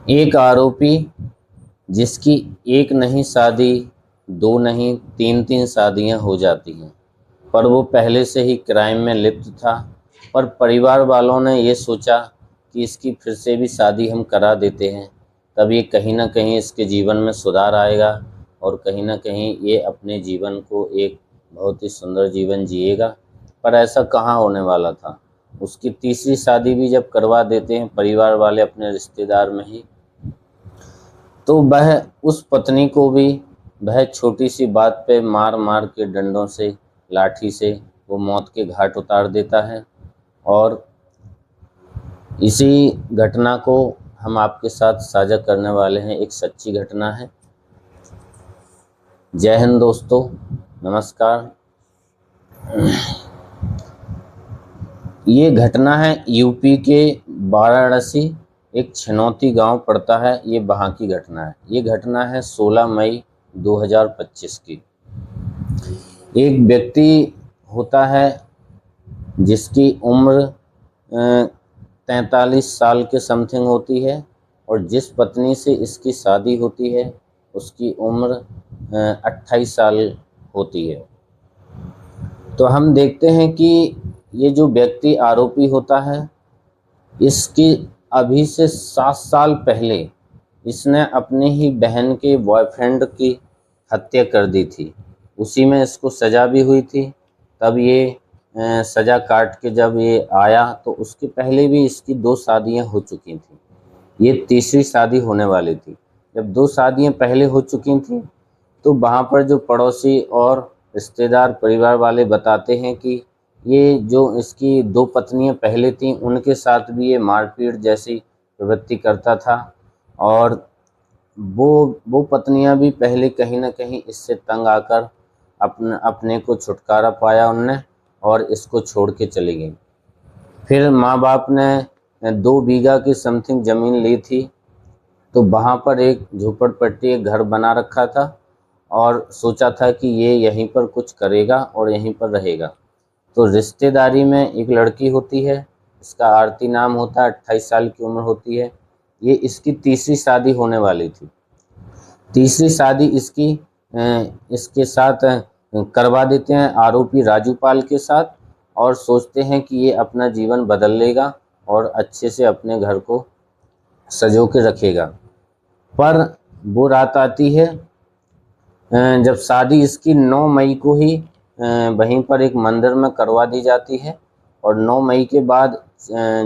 एक आरोपी जिसकी एक नहीं शादी, दो नहीं तीन तीन शादियां हो जाती हैं, पर वो पहले से ही क्राइम में लिप्त था। पर परिवार वालों ने ये सोचा कि इसकी फिर से भी शादी हम करा देते हैं, तब ये कहीं ना कहीं इसके जीवन में सुधार आएगा और कहीं ना कहीं ये अपने जीवन को एक बहुत ही सुंदर जीवन जिएगा। पर ऐसा कहाँ होने वाला था। उसकी तीसरी शादी भी जब करवा देते हैं परिवार वाले अपने रिश्तेदार में ही, तो वह उस पत्नी को भी वह छोटी सी बात पे मार मार के डंडों से, लाठी से वो मौत के घाट उतार देता है। और इसी घटना को हम आपके साथ साझा करने वाले हैं। एक सच्ची घटना है। जय हिंद दोस्तों, नमस्कार। ये घटना है यूपी के वाराणसी, एक छिनौती गांव पड़ता है। ये वहाँ की घटना है। ये घटना है 16 मई 2025 की। एक व्यक्ति होता है जिसकी उम्र 43 साल के समथिंग होती है, और जिस पत्नी से इसकी शादी होती है उसकी उम्र 28 साल होती है। तो हम देखते हैं कि ये जो व्यक्ति आरोपी होता है, इसकी अभी से 7 साल पहले इसने अपने ही बहन के बॉयफ्रेंड की हत्या कर दी थी। उसी में इसको सज़ा भी हुई थी। तब ये सज़ा काट के जब ये आया तो उसके पहले भी इसकी 2 शादियां हो चुकी थी। ये तीसरी शादी होने वाली थी। जब 2 शादियां पहले हो चुकी थी तो वहाँ पर जो पड़ोसी और रिश्तेदार परिवार वाले बताते हैं कि ये जो इसकी 2 पत्नियां पहले थीं उनके साथ भी ये मारपीट जैसी प्रवृत्ति करता था। और वो पत्नियां भी पहले कहीं ना कहीं इससे तंग आकर अपने को छुटकारा पाया उनने और इसको छोड़ के चली गई। फिर माँ बाप ने 2 बीघा की समथिंग ज़मीन ली थी, तो वहाँ पर एक झोपड़पट्टी एक घर बना रखा था और सोचा था कि ये यहीं पर कुछ करेगा और यहीं पर रहेगा। तो रिश्तेदारी में एक लड़की होती है, इसका आरती नाम होता है, 28 साल की उम्र होती है। ये इसकी तीसरी शादी होने वाली थी। तीसरी शादी इसके साथ करवा देते हैं आरोपी राजू पाल के साथ, और सोचते हैं कि ये अपना जीवन बदल लेगा और अच्छे से अपने घर को सजो के रखेगा। पर वो रात आती है जब शादी इसकी 9 मई को ही वहीं पर एक मंदिर में करवा दी जाती है। और 9 मई के बाद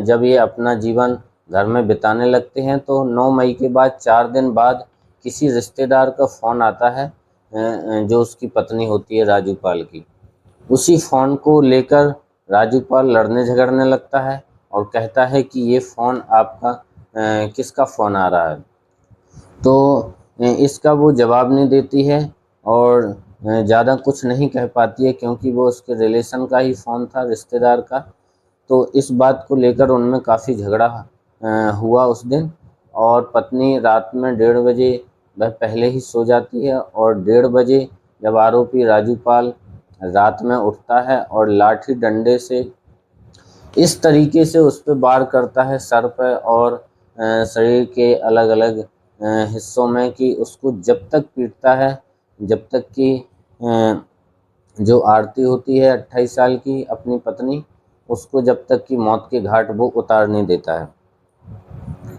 जब ये अपना जीवन घर में बिताने लगते हैं तो 9 मई के बाद 4 दिन बाद किसी रिश्तेदार का फ़ोन आता है जो उसकी पत्नी होती है राजू पाल की। उसी फ़ोन को लेकर राजू पाल लड़ने झगड़ने लगता है और कहता है कि ये फ़ोन आपका किसका फ़ोन आ रहा है। तो इसका वो जवाब नहीं देती है और ज़्यादा कुछ नहीं कह पाती है, क्योंकि वो उसके रिलेशन का ही फ़ोन था, रिश्तेदार का। तो इस बात को लेकर उनमें काफ़ी झगड़ा हुआ उस दिन। और पत्नी रात में 1:30 बजे वह पहले ही सो जाती है, और 1:30 बजे जब आरोपी राजू पाल रात में उठता है और लाठी डंडे से इस तरीके से उस पर वार करता है, सर पर और शरीर के अलग अलग हिस्सों में, कि उसको जब तक पीटता है जब तक कि जो आरती होती है 28 साल की अपनी पत्नी, उसको जब तक कि मौत के घाट वो उतार नहीं देता है।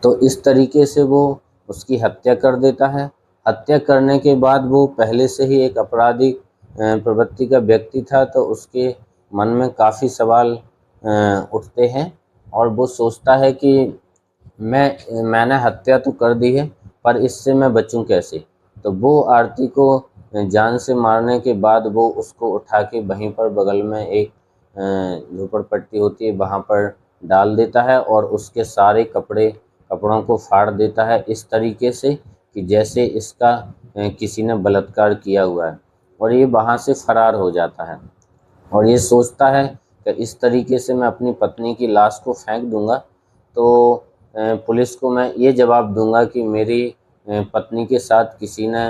तो इस तरीके से वो उसकी हत्या कर देता है। हत्या करने के बाद वो पहले से ही एक अपराधी प्रवृत्ति का व्यक्ति था, तो उसके मन में काफ़ी सवाल उठते हैं और वो सोचता है कि मैंने हत्या तो कर दी है, पर इससे मैं बचूं कैसे। तो वो आरती को जान से मारने के बाद वो उसको उठा के वहीं पर बगल में एक झोपड़पट्टी होती है वहाँ पर डाल देता है और उसके सारे कपड़ों को फाड़ देता है, इस तरीके से कि जैसे इसका किसी ने बलात्कार किया हुआ है। और ये वहाँ से फरार हो जाता है और ये सोचता है कि इस तरीके से मैं अपनी पत्नी की लाश को फेंक दूंगा तो पुलिस को मैं ये जवाब दूंगा कि मेरी पत्नी के साथ किसी ने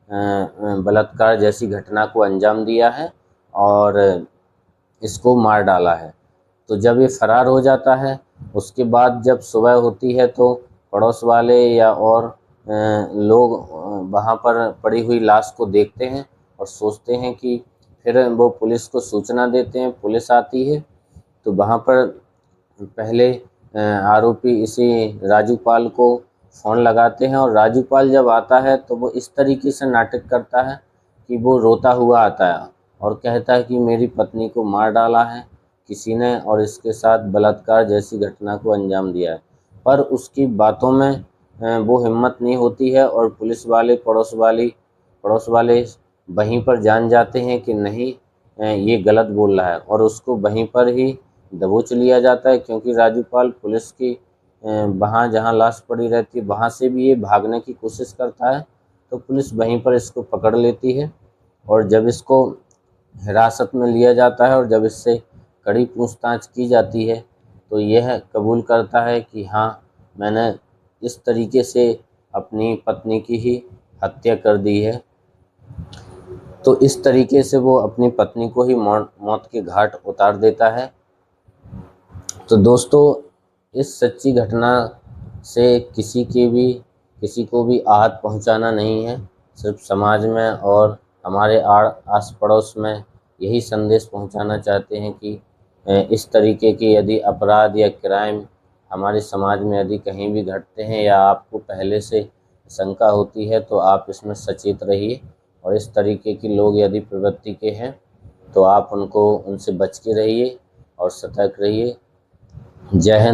बलात्कार जैसी घटना को अंजाम दिया है और इसको मार डाला है। तो जब ये फरार हो जाता है, उसके बाद जब सुबह होती है तो पड़ोस वाले या और लोग वहाँ पर पड़ी हुई लाश को देखते हैं और सोचते हैं कि फिर वो पुलिस को सूचना देते हैं। पुलिस आती है तो वहाँ पर पहले आरोपी इसी राजू पाल को फ़ोन लगाते हैं, और राजू पाल जब आता है तो वो इस तरीके से नाटक करता है कि वो रोता हुआ आता है और कहता है कि मेरी पत्नी को मार डाला है किसी ने और इसके साथ बलात्कार जैसी घटना को अंजाम दिया है। पर उसकी बातों में वो हिम्मत नहीं होती है और पुलिस वाले पड़ोस वाले वहीं पर जान जाते हैं कि नहीं, ये गलत बोल रहा है, और उसको वहीं पर ही दबोच लिया जाता है। क्योंकि राजू पाल पुलिस की वहाँ जहाँ लाश पड़ी रहती है वहाँ से भी ये भागने की कोशिश करता है, तो पुलिस वहीं पर इसको पकड़ लेती है। और जब इसको हिरासत में लिया जाता है और जब इससे कड़ी पूछताछ की जाती है तो यह कबूल करता है कि हाँ, मैंने इस तरीके से अपनी पत्नी की ही हत्या कर दी है। तो इस तरीके से वो अपनी पत्नी को ही मौत के घाट उतार देता है। तो दोस्तों, इस सच्ची घटना से किसी को भी आहत पहुंचाना नहीं है, सिर्फ समाज में और हमारे आस पड़ोस में यही संदेश पहुंचाना चाहते हैं कि इस तरीके के यदि अपराध या क्राइम हमारे समाज में यदि कहीं भी घटते हैं या आपको पहले से शंका होती है तो आप इसमें सचेत रहिए, और इस तरीके के लोग यदि प्रवृत्ति के हैं तो आप उनसे बच के रहिए और सतर्क रहिए। जय हिंद।